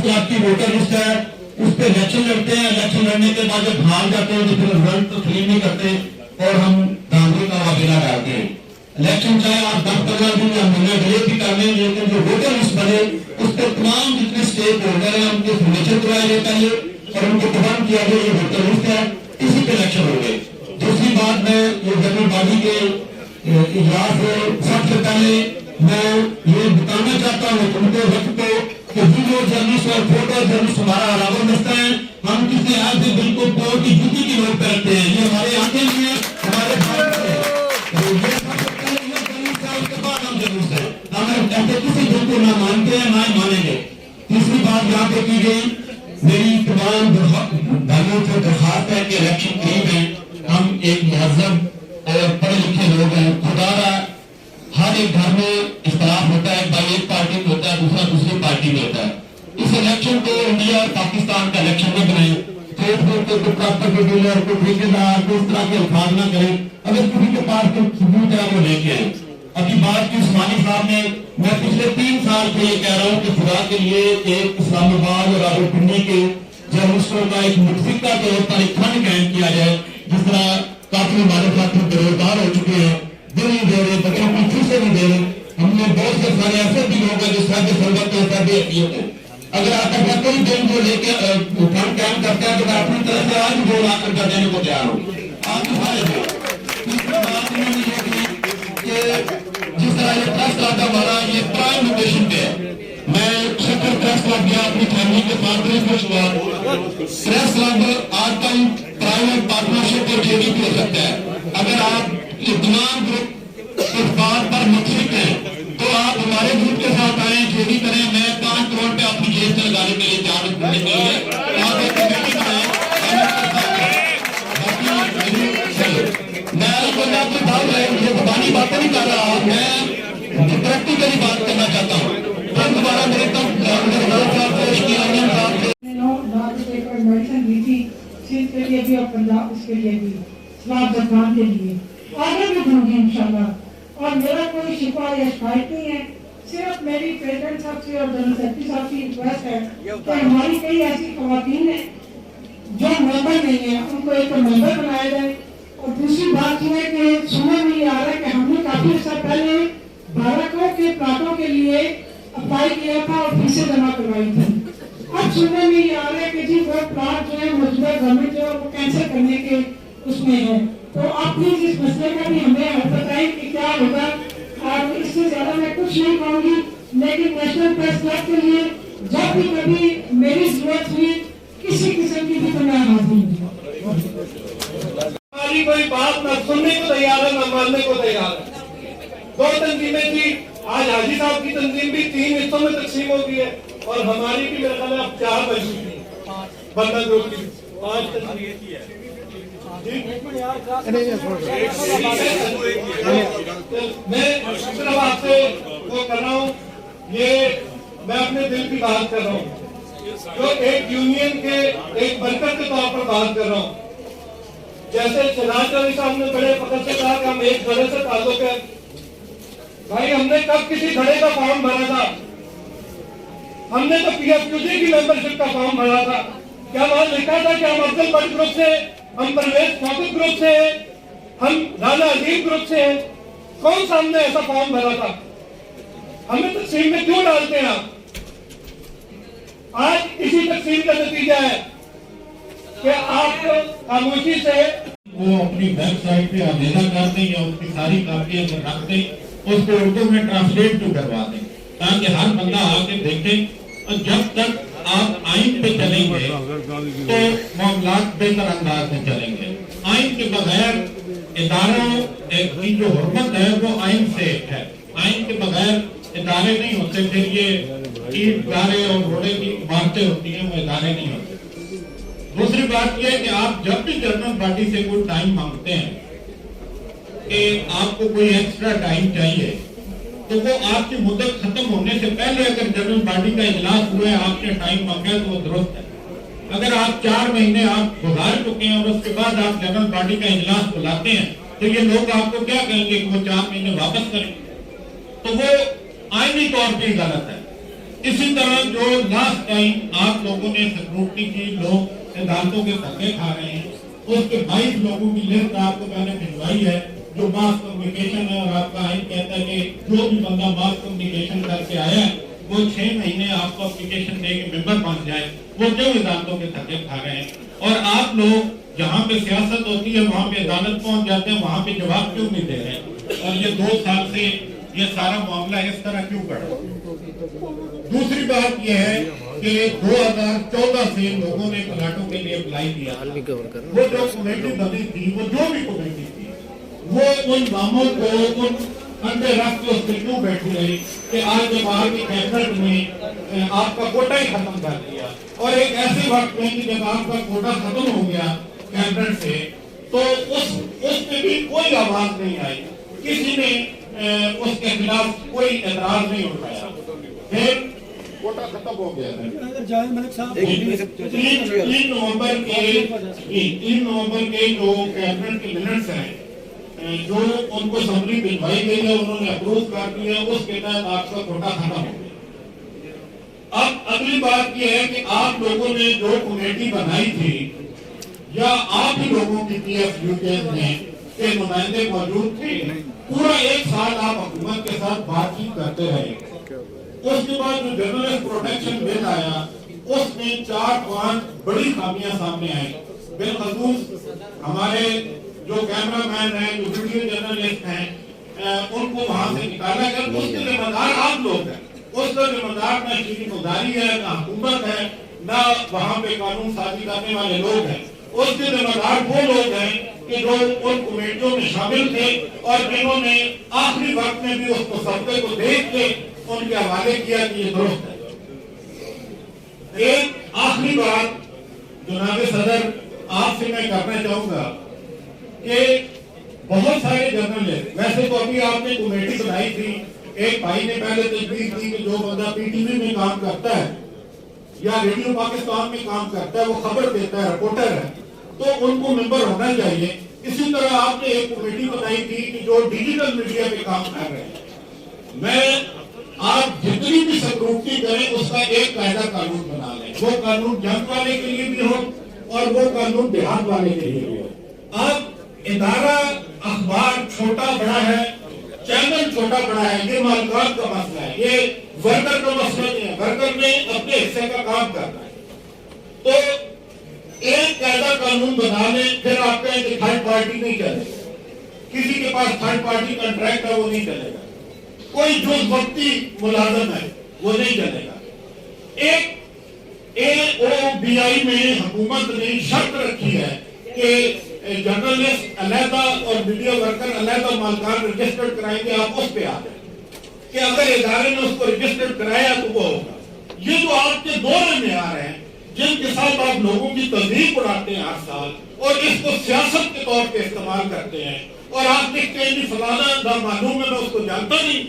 جو آپ کی ووٹر لسٹ ہے اس پہ الیکشن لڑتے ہیں، الیکشن لڑنے کے بعد جب بھاگ جاتے ہیں تو پھر رزلٹ تسلیم نہیں کرتے اور ہم دھاندلی کا واقعہ ڈالتے ہیں۔ الیکشن چاہے آپ 10-15 دن یا مہینہ ڈیلے بھی کر لیں، لیکن جو ووٹر لسٹ بنے اس پہ تمام جتنے اسٹیک ہولڈر ہیں ان کے سگنیچر کرائے جاتا ہے اور ان کو تمام کیا گیا یہ ووٹر لسٹ ہے، اسی پہ الیکشن ہو گئے۔ دوسری بات میں یہ جنرل باڈی کے اجلاس سے سب سے پہلے میں یہ بتانا چاہتا ہوں حکومت وقت کو کہ ویڈیو جرنلسٹ اور فوٹو جرنلسٹ ہمارا علاوہ دستہ ہے، ہم کسی ایسے دل کو توڑ کی جوتی کی نوٹ پہ رکھتے ہیں، یہ ہمارے آنکھیں نہیں ہیں، ہمارے بھائی ہیں، یہ سب سے پہلے یہ جرنلسٹ ہے، اس کے بعد ہم جرنلسٹ ہیں، ہم ایسے کسی دل کو نہ مانتے ہیں نہ مانیں گے۔ تیسری بات یہاں پہ کی گئی، میری تمام بھائیوں سے درخواست ہے کہ الیکشن قریب ہیں، ہم ایک مہذب اور پڑھے لکھے لوگ ہیں، خدا را ہر ایک گھر میں اختلاف ہوتا ہے، بھائی ایک پارٹی میں ہوتا ہے دوسرا دوسری پارٹی میں ہوتا ہے۔ اس الیکشن کو انڈیا اور پاکستان کا الیکشن نہ بنائیں، فیس بک کے کوئی پراپرٹی ڈیلر کوئی ٹھیکیدار کوئی اس طرح کے الفاظ نہ کریں، اگر کسی کے پاس کوئی ثبوت ہے وہ لے کے آئیں۔ ابھی بات کی عثمانی صاحب نے، میں پچھلے 3 سال سے یہ کہہ رہا ہوں کہ خدا کے لیے ایک اسلام آباد اور راولپنڈی کے جرنلسٹوں کا ایک متفقہ طور پر ایک فنڈ قائم کیا جائے، جس طرح کافی ہمارے ساتھی بےروزگار ہو چکے ہیں، دل نہیں دے رہے، بچوں کی فیسیں نہیں دے رہے، ہم نے بہت سے سارے ایسے بھی لوگ ہیں جو صاحب سربت ہیں صاحب حیثیت ہیں، اگر آپ کا کوئی دن جو لے کے فنڈ قائم کرتا ہے تو میں اپنی طرف سے آج 2 لاکھ روپیہ دینے کو تیار ہوں، آج سارے دو۔ تیسری بات انہوں نے یہ کی کہ جس طرح یہ پریس کلب ہمارا یہ پرائم لوکیشن پہ ہے، میں شکر پریس کلب گیا اپنی فیملی کے ساتھ بڑے خوش ہوا۔ پریس کلب آج کل پرائیویٹ پارٹنرشپ اور جے ڈی پی ہو سکتا ہے، اگر آپ یہ تمام گروپ اس بات پر متفق ہیں تو آپ ہمارے گروپ کے ساتھ آئیں، جو بھی کریں، میں 5 کروڑ پہ اپنی جیب سے لگانے کے لیے تیار کرنے کے لیے آپ ایک کمیٹی بنائیں، میں اپنے ساتھ یہ زبانی باتیں نہیں کر رہا، میں پریکٹیکلی بات کرنا چاہتا ہوں۔ پھر دوبارہ میرے میڈیسن دی تھی سندھ کے لیے بھی اور پنجاب اس کے لیے بھی اسلام دربان کے لیے آگے بھی دوں گی انشاءاللہ، اور میرا کوئی شکوہ یا شکایت نہیں ہے، صرف میری پریزیڈنٹ صاحب سے اور جنرل سیکرٹری صاحب کی ریکویسٹ ہے کہ ہماری کئی ایسی خواتین ہیں جو ممبر نہیں ہیں، ان کو ایک ممبر بنایا جائے۔ اور دوسری بات یہ ہے کہ سننے میں یہ آ رہا ہے کہ ہم نے کافی عرصہ پہلے 12 کے پلاٹوں کے لیے اپلائی کیا تھا اور فیسیں جمع کروائی تھی، اب سننے میں یہ آ رہا ہے کہ جی وہ پلاٹ جو ہے موجودہ گورنمنٹ جو ہے وہ کینسل کرنے کے اس میں ہے، تو آپ پلیز اس مسئلے کا بھی ہمیں حل بتائیں کہ کیا ہوگا۔ اور اس سے زیادہ میں کچھ نہیں کہوں گی، لیکن نیشنل پریس کلب کے لیے جب بھی کبھی میری ضرورت ہوئی کسی قسم کی بھی تو میں حاضر ہوں۔ ہماری کوئی بات نہ سننے کو تیار ہے نہ ماننے کو تیار ہے۔ 2 تنظیمیں تھی، آج حاجی صاحب کی تنظیم بھی 3 حصوں میں تقسیم ہو گئی ہے اور ہماری بھی میرے خیال اب 4 بن چکی ہے، بندہ گروپ کی 5 تنظیم ہے۔ میں صرف آپ سے وہ کر رہا ہوں، یہ میں اپنے دل کی بات کر رہا ہوں، جو ایک یونین کے ایک ورکر کے طور پر بات کر رہا ہوں۔ جیسے شہناز چودھری صاحب نے بڑے فخر سے کہا کہ ہم ایک گھڑے سے تعلق ہے، بھائی ہم نے کب کسی گھڑے کا فارم بھرا تھا؟ ہم نے تو پی ایف کیو جی کی ممبرشپ کا فارم بھرا تھا، کیا وہاں لکھا تھا کہ ہم افضل بٹ گروپ سے، ہم پرویز شوکت گروپ سے ہیں، ہم رانا عظیم گروپ سے ہیں؟ کون سا ہم نے ایسا فارم بھرا تھا؟ ہمیں تقسیم میں کیوں ڈالتے ہیں آپ؟ آج اسی تقسیم کا نتیجہ ہے کہ آپ خاموشی سے وہ اپنی ویب سائٹ پہ آویزہ کر دیں یا اس کی ساری کاپیاں رکھ دیں، اس کو اردو میں ٹرانسلیٹ بھی کروا دیں تاکہ ہر بندہ آ کے دیکھے، اور جب تک آپ آئین پہ چلیں گے تو معاملات بہتر انداز میں چلیں گے۔ آئین کے بغیر اداروں کی جو حرمت ہے وہ آئین سے ہے، آئین کے بغیر ادارے نہیں ہوتے، پھر یہ ادارے اور روڑے کی عمارتیں ہوتی ہیں وہ ادارے نہیں ہوتے۔ دوسری بات یہ ہے کہ آپ جب بھی جنرل باڈی سے کوئی ٹائم مانگتے ہیں کہ آپ کو کوئی ایکسٹرا ٹائم چاہیے، تو وہ آپ کی مدت ختم ہونے سے پہلے اگر جنرل باڈی کا اجلاس ہوا ہے آپ نے ٹائم مانگا تو وہ درست ہے۔ اگر آپ 4 مہینے آپ گزار چکے ہیں اور اس کے بعد آپ جنرل باڈی کا اجلاس بلاتے ہیں تو یہ لوگ آپ کو کیا کہیں گے کہ وہ 4 مہینے واپس کریں، تو وہ آئینی طور پہ غلط ہے۔ इसी तरह जो लास्ट टाइम आप लोगों ने सिक्योरिटी की लोग अदालतों के धक्के खा रहे हैं, उसके 22 लोगों की लिस्ट आपको मैंने भिजवाई है जो मास कम्युनिकेशन है। और आपका आइन कहता है कि जो भी बंदा मास कम्युनिकेशन करके आया है वो 6 महीने आपको एप्लीकेशन दे के मेंबर बन जाए, वो क्यों अदालतों के धक्के खा रहे हैं? और आप लोग जहाँ पे सियासत होती है वहाँ पे अदालत पहुँच जाते हैं, वहाँ पे जवाब क्यों नहीं दे रहे? और ये 2 साल से ये सारा मामला इस तरह क्यों बढ़ा? दूसरी बात यह है कि 2014 से लोगों ने प्लाटों के लिए अप्लाई किया। वो जो कमेटी बनी थी, वो जो भी कमेटी थी, वो उन नामों को उन अंडे रख के उस पर क्यों बैठी रही कि आज जब आपकी कैबिनेट ने आपका कोटा ही खत्म कर दिया। और एक ऐसे वक्त में कि जब आपका कोटा खत्म हो गया कैबिनेट से, तो उस पे भी कोई आवाज नहीं आई, किसी ने उसके खिलाफ कोई एतराज नहीं उठाया। फिर कोटा खत्म हो गया है। 3 नवंबर के जो कैबिनेट के मिनट्स हैं, जो उनको असेंबली भिजवाई गई है, उन्होंने अप्रूव कर दिया, उसके तहत आपका कोटा खत्म हो गया। अब अगली बात यह है कि आप लोगों ने जो कमेटी बनाई थी, या आप ही लोगों की PFUTS में के नुमाइंदे मौजूद थे, पूरा 1 साल आप हुकूमत के साथ बातचीत करते रहे। उसके बाद जो जर्नलिस्ट प्रोटेक्शन बिल आया, उसमें 4-5 बड़ी खामियां सामने आई। बिलखसूस हमारे जो कैमरामैन हैं, जो वीडियो जर्नलिस्ट हैं, उनको वहां से निकाला गया। उसके जिम्मेदार आप लोग हैं, उसका जिम्मेदार न शीरी गुजारी है, न हुकूमत है, न वहां पे कानून साजी करने वाले लोग हैं। उसके जिम्मेदार वो लोग हैं कि जो उन कमेटियों में शामिल थे और जिन्होंने आखिरी वक्त में भी उस मुसव्वदे को देख के उनके हवाले किया कि ये दुरुस्त है। एक आखिरी बात जनाब सदर आपसे मैं करना चाहूंगा कि बहुत सारे जर्नलिस्ट, वैसे तो अभी आपने कमेटी बनाई थी, एक भाई ने पहले तजवीज दी कि जो बंदा PTV में काम करता है या रेडियो पाकिस्तान में काम करता है, वो खबर देता है, रिपोर्टर है, तो उनको मेंबर होना चाहिए। इसी तरह आपने एक कमेटी बनाई थी कि जो डिजिटल मीडिया पे काम कर रहे हैं। मैं आप जितनी भी सिक्योरिटी करें उसका एक कायदा कानून बना लें, वो कानून जंग वाले के लिए भी हो और वो कानून देहात वाले के लिए भी हो। आप इदारा अखबार छोटा बड़ा है, चैनल छोटा बड़ा है, ये मालिकात का मसला है, ये वर्कर का मसला नहीं है। वर्कर ने अपने हिस्से का काम करना है। तो एक कायदा कानून बना लें, फिर आप कहें कि थर्ड पार्टी नहीं चलेगा, किसी के पास थर्ड पार्टी कॉन्ट्रैक्ट है वो नहीं चलेगा, कोई जो वक्ती मुलाजम है वो नहीं चलेगा। एक AOBI में हुकूमत ने शर्त रखी है कि जर्नलिस्ट अलहदा और मीडिया वर्कर अलहदा मालकान रजिस्टर्ड कराएंगे, आप उस पे आ जाए कि अगर इदारे ने उसको रजिस्टर्ड कराया तो वो होगा। ये जो आपके दौरे में आ रहे हैं, जिनके साथ आप लोगों की तस्दीक उड़ाते हैं हर साल और इसको सियासत के तौर पे इस्तेमाल करते हैं, और आप देखते हैं कि फलाना ना मालूम है, मैं उसको जानता नहीं,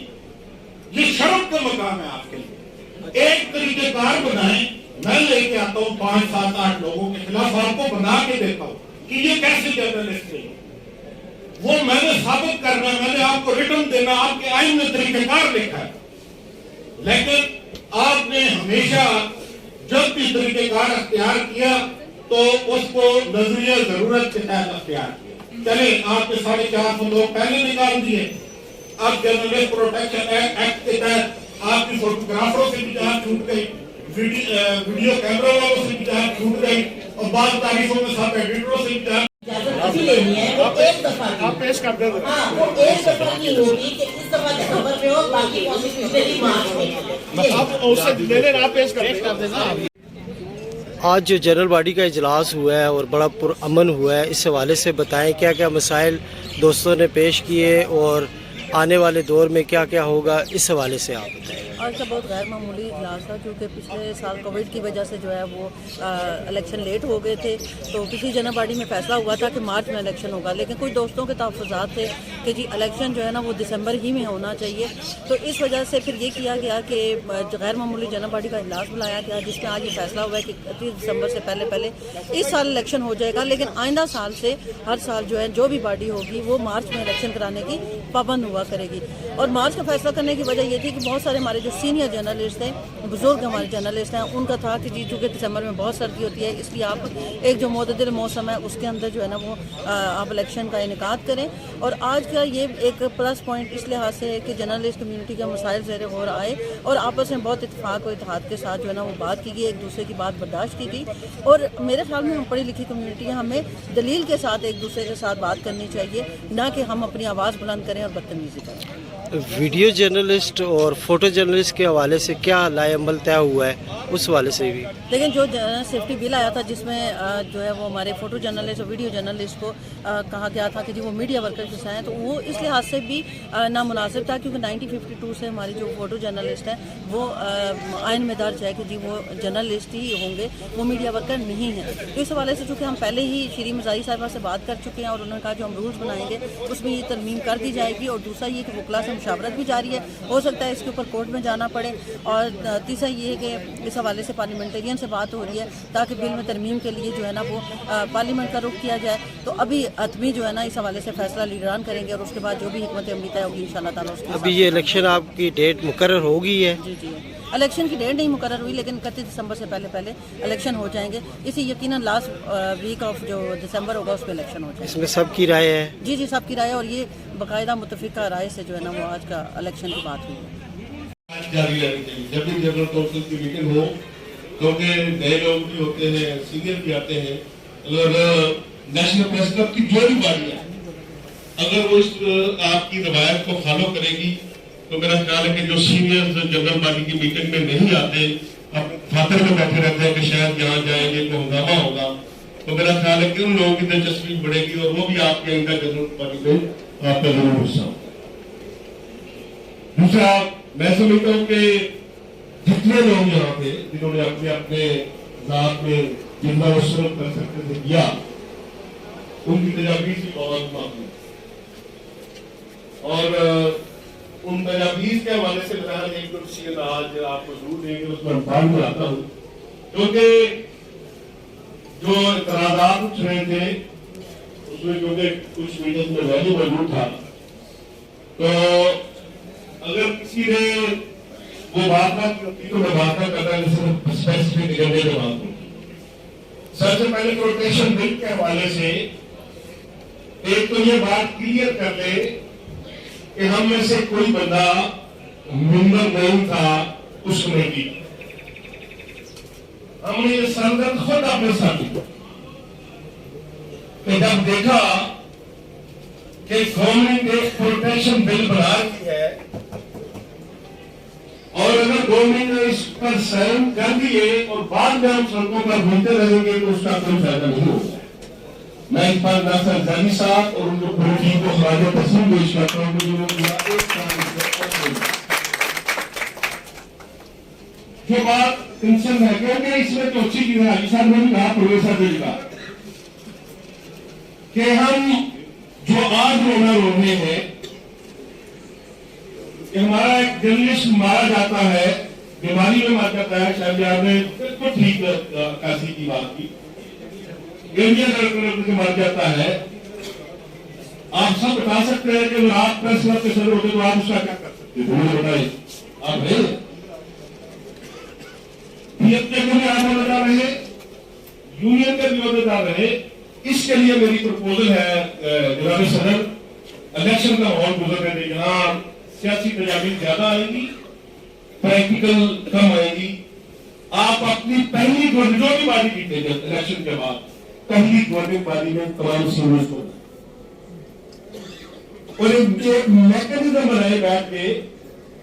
ये शर्म का मकाम है आपके लिए। एक तरीकेकार बनाएं, मैं लेके आता हूँ 5, 7, 8 लोगों के खिलाफ, आपको बना के देता हूँ कि ये कैसे जर्नलिस्ट है, वो मैंने साबित करना, मैंने आपको रिटर्न देना, आपके आइन में तरीकेकार लिखा है। लेकिन आपने हमेशा जब भी तरीकेकार अख्तियार किया तो उसको नजरिया जरूरत के तहत अख्तियार किया। चले आपके 450 लोग पहले निकाल दिए, अब जर्नलिस्ट प्रोटेक्शन एक्ट के तहत आपकी फोटोग्राफरों से भी जान छूट गई, वीडियो कैमरा वालों से भी जान छूट गई, और बाद तारीखों में सब एडिटरों से भी जान लेनी है। वो एक दफा आप पेश कर दे। हाँ, वो एक दफा की होगी कि इस दफा दिसंबर में हो, बाकी कॉन्स्टिट्यूशनली मार्च में। आप उससे ले लेना, पेश कर देना। आज जो जनरल बॉडी का इजलास हुआ है और बड़ा पुरअमन हुआ है, इस हवाले से बताएं क्या क्या मसाइल दोस्तों ने पेश किए और आने वाले दौर में क्या क्या होगा, इस हवाले से आप बताएं। आज का बहुत गैर मामूली इजलास था, क्योंकि पिछले साल कोविड की वजह से जो है वो इलेक्शन लेट हो गए थे, तो पिछली जनरल बॉडी में फैसला हुआ था कि मार्च में इलेक्शन होगा, लेकिन कुछ दोस्तों के तहफ़्फ़ुज़ात थे कि जी इलेक्शन जो है ना वो दिसंबर ही में होना चाहिए। तो इस वजह से फिर ये किया गया कि गैर मामूली जनरल बॉडी का इजलास बुलाया गया, जिसमें आज ये फैसला हुआ है कि 31 दिसंबर से पहले इस साल इलेक्शन हो जाएगा, लेकिन आइंदा साल से हर साल जो है जो भी बॉडी होगी वो मार्च में इलेक्शन कराने की पाबंद हुआ करेगी। और मार्च का फैसला करने की वजह ये थी कि बहुत सारे हमारे जो सीनियर जर्नलिस्ट थे, बुजुर्ग हमारे जर्नलिस्ट हैं, उनका था कि जी चूँकि दिसंबर में बहुत सर्दी होती है, इसलिए आप एक जो मोतदिल मौसम है उसके अंदर जो है ना वो आप इलेक्शन का इनेकाद करें। और आज का ये एक प्लस पॉइंट इस लिहाज से है कि जर्नलिस्ट कम्युनिटी का मसाइल ज़ेर गौर आए और आपस में बहुत इत्तेफाक और इत्तेहाद के साथ जो है ना वो बात की गई, एक दूसरे की बात बर्दाश्त की गई। और मेरे ख्याल में हम पढ़ी लिखी कम्युनिटी हैं, हमें दलील के साथ एक दूसरे के साथ बात करनी चाहिए, ना कि हम अपनी आवाज़ बुलंद करें और बदतमीजी करें। वीडियो जर्नलिस्ट और फोटो जर्नलिस्ट के हवाले से क्या लाएअमल तय हुआ है, उस हवाले से भी? लेकिन जो सेफ्टी बिल आया था जिसमें जो है वो हमारे फोटो जर्नलिस्ट और वीडियो जर्नलिस्ट को कहा गया था कि जी वो मीडिया वर्कर के साथ हैं, तो वो इस लिहाज से भी नामुनासिब था क्योंकि 1952 से हमारी जो फोटो जर्नलिस्ट हैं वो आइन में दर्ज है कि जी वो जर्नलिस्ट ही होंगे, वो मीडिया वर्कर नहीं है। तो इस हवाले से चूँकि हम पहले ही श्री मज़ाही साहिबा से बात कर चुके हैं और उन्होंने कहा जो हम रूल्स बनाएंगे उसमें ये तरमीम कर दी जाएगी। और दूसरा ये कि वकला से मुशावरत भी जारी है, हो सकता है इसके ऊपर कोर्ट में जाना पड़े। और तीसरा ये है कि इस हवाले से पार्लियामेंटेरियन से बात हो रही है ताकि बिल में तरमीम के लिए जो है ना वो पार्लियामेंट का रुख किया जाए। तो अभी हतमी जो है ना इस हवाले से फैसला लीडरान करेंगे और उसके बाद जो भी हिकमत अमली तय होगी इंशाअल्लाह ताला उसके अभी ये इलेक्शन आपकी डेट मुकर्रर हो गई है? जी जी, इलेक्शन की डेट नहीं मुकर्रर हुई लेकिन 31 दिसंबर से पहले इलेक्शन हो जाएंगे। इसी यकीनन लास्ट वीक ऑफ जो दिसंबर होगा उस पर इलेक्शन हो जाएगा। इसमें सबकी राय है? जी जी, सबकी राय है और ये बाकायदा मुतफिका राय से जो है ना वो आज का इलेक्शन की बात हुई है। जारी रहनी चाहिए जब भी जनरल काउंसिल की मीटिंग हो, क्योंकि नए लोग भी होते हैं, सीनियर भी आते हैं, और नेशनल प्रेस क्लब की जो भी बॉडी है अगर वो इस आपकी रवायत को फॉलो करेगी तो मेरा ख्याल है कि जो सीनियर जनरल बॉडी की मीटिंग में नहीं आते, अब फातर में बैठे रहते हैं कि शायद यहाँ जाएंगे तो हंगामा होगा, तो मेरा ख्याल है कि उन लोगों की दिलचस्पी बढ़ेगी और वो भी आपके आइंदा जनरल बॉडी में आपका जरूर हिस्सा होगा। दूसरा, मैं समझता हूँ कि जितने लोग यहाँ पे जिन्होंने अपने अपने जात में जितना वो कर सकते थे किया, उनकी तजावीज़ की बहुत मांगी और उन तजावीज़ के हवाले से मैं एक कुर्सी आज आपको जरूर देंगे, उसमें अखबार में आता हूँ क्योंकि जो इतराज़ात उठ रहे थे उसमें क्योंकि कुछ मीडिया में वैल्यू मौजूद था, तो अगर किसी ने वो बात की तो मैं बात करता सिर्फ स्पेसिफिक एजेंडे पे बात करूँ। सबसे पहले प्रोटेक्शन बिल के हवाले से एक तो ये बात क्लियर कर ले कि हम में से कोई बंदा मेंबर नहीं था उस कमेटी, हमने ये सरदर्द खुद अपने साथ कि जब देखा कि गवर्नमेंट एक प्रोटेक्शन बिल बना रही है और अगर गवर्नमेंट ने इस पर साइन कर दिए और बाद में हम सड़कों पर घूमते रहेंगे तो उसका कोई फायदा नहीं होगा। मैं इस बार नासर जानी साहब और उनको पूरी टीम को खराज तस्लीम पेश करता हूँ। जो बात कंसर्न है क्योंकि इसमें तो अच्छी चीज है, साहब ने भी कहा, प्रोफेसर ने भी कहा कि हम जो आज रोना रो रहे हैं कि हमारा एक जर्नलिस्ट मारा जाता है, बीमारी में मारा जाता है, शायद आपने बिल्कुल ठीक काशी की बात की, इंडियन से मारा जाता है। आप सब बता सकते हैं कि अगर आप प्रेस क्लब के सदस्य होते तो आप उसका क्या कर सकते हैं, बताइए आप है आप बता रहे, यूनियन के भी बता रहे। इसके लिए मेरी प्रपोजल है जनाब सदर, इलेक्शन का माहौल गुजर रहे जहां सियासी तजावीज़ ज्यादा आएंगी, प्रैक्टिकल कम आएगी। आप अपनी पहली जो भी बाजी जीतेंगे इलेक्शन के बाद, पहली गवर्निंग बाजी में तमाम सीनियर्स को और एक मैकेनिज्म बनाए बैठ के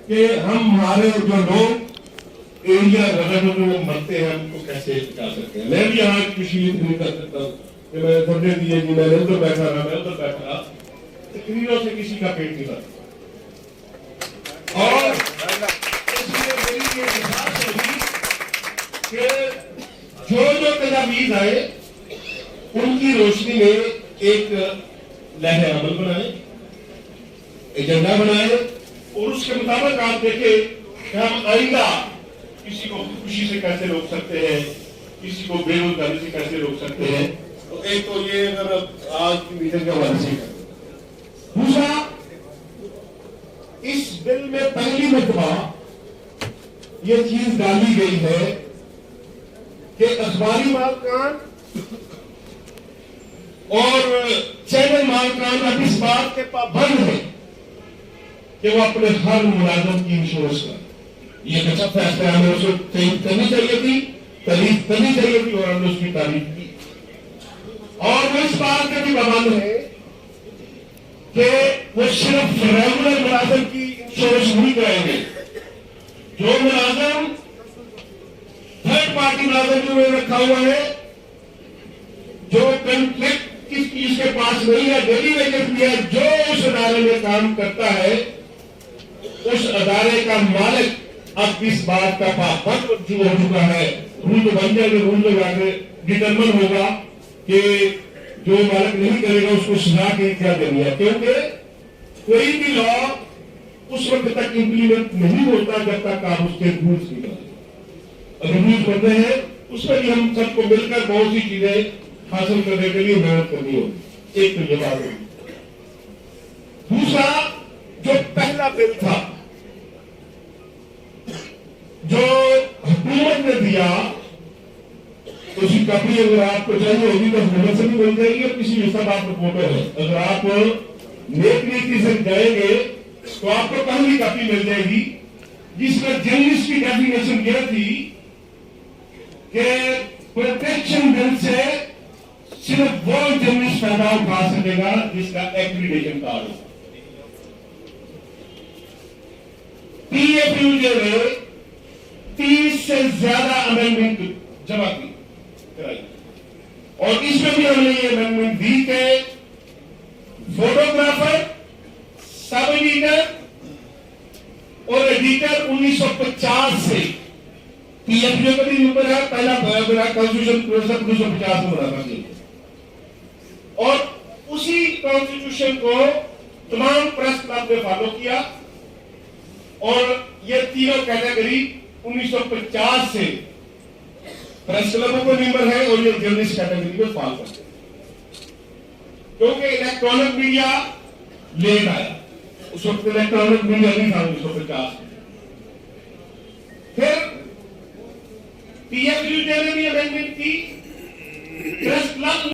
कि हम हमारे जो लोग एरिया रगड़ में मरते हैं उनको कैसे बचा सकते हैं। मैं भी यहाँ कृषि नहीं कर सकता हूँ कि मैं धरने दिए जी, मैंने उधर बैठा रहा, मैं उधर बैठा रहा, तकरीरों से किसी का पेट नहीं भरता। और इसलिए मेरी ये विश्वास होगी कि जो तजावीज़ आए उनकी रोशनी में एक लहर अमल बनाए, एजेंडा बनाए और उसके मुताबिक आप देखें कि हम आइंदा किसी को खुशी से कैसे रोक सकते हैं, किसी को बेरोजगारी से कैसे रोक सकते हैं। तो एक तो ये अगर आज की मीटिंग के हवाले से, दूसरा इस बिल में पहली मरतबा یہ چیز ڈالی گئی ہے کہ اخباری مالکان اور چینل مالکان اب اس بات کے پابند ہیں کہ وہ اپنے ہر ملازم کی انشورنس کریں. یہ ایک اچھا فیصلہ ہے, ہمیں اس کو تعریف کرنی چاہیے تھی, تعریف کرنی چاہیے تھی, اور ہم نے اس کی تعریف کی. اور وہ اس بات کے بھی پابند ہے کہ وہ صرف ریگولر ملازم کی انشورنس نہیں کریں گے. جو ملازم تھرڈ پارٹی ملازم جو انہوں نے رکھا ہوا ہے, جو کنفلکٹ کس چیز کے پاس نہیں ہے, ڈیلی ویجز بھی ہے, جو اس ادارے میں کام کرتا ہے, اس ادارے کا مالک اب اس بات کا پابند ہو چکا ہے. رول تو بن جائے گا, رول تو آگے ڈٹرمن ہوگا کہ جو مالک نہیں کرے گا اس کو سزا کے کیا دینی ہے, کیونکہ کوئی بھی لا اس وقت تک امپلیمنٹ نہیں ہوتا جب تک آپ اس کے رولز نہیں کرتے. اگر رولز بنتے ہیں اس میں بھی ہم سب کو مل کر بہت سی چیزیں حاصل کرنے کے لیے محنت کرنی ہوگی. ایک تو یہ بات ہوگی. دوسرا, جو پہلا بل تھا جو حکومت نے دیا, اس کی کاپی اگر آپ کو چاہیے ہوگی تو حکومت سے بھی مل جائے گی, اور کسی حساب آپ رپورٹر ہے, اگر آپ نیک نیتی سے جائیں گے تو آپ کو پہلی کاپی مل جائے گی جس میں جرنلسٹ کی ڈیفینیشن یہ تھی کہ پروٹیکشن بل سے صرف وہ جرنلسٹ فائدہ اٹھا سکے گا جس کا accreditation card who. P if you نے 30 سے زیادہ امینڈمنٹ جمع کرائی, اور اس میں بھی ہم نے یہ امینڈمنٹ دی کہ فوٹوگرافر, سب ایڈیٹر اور ایڈیٹر 1950 سے پی ایف یو کا بھی نمبر ہے, پہلا کانسٹیٹیوشن 1950 میں بنا تھا, اور اسی کانسٹیٹیوشن کو تمام پریس کلب نے فالو کیا, اور یہ تینوں کیٹیگری 1950 سے پریس کلبوں کو نمبر ہے, اور یہ جرنلسٹ کیٹیگری کو فالو کرتے ہیں. کیونکہ الیکٹرانک میڈیا لیٹ آیا, اس وقت الیکٹرانک میڈیا نہیں تھا 1950 میں. پھر پی ایف یو نے بھی امینڈمنٹ کی, پریس کلب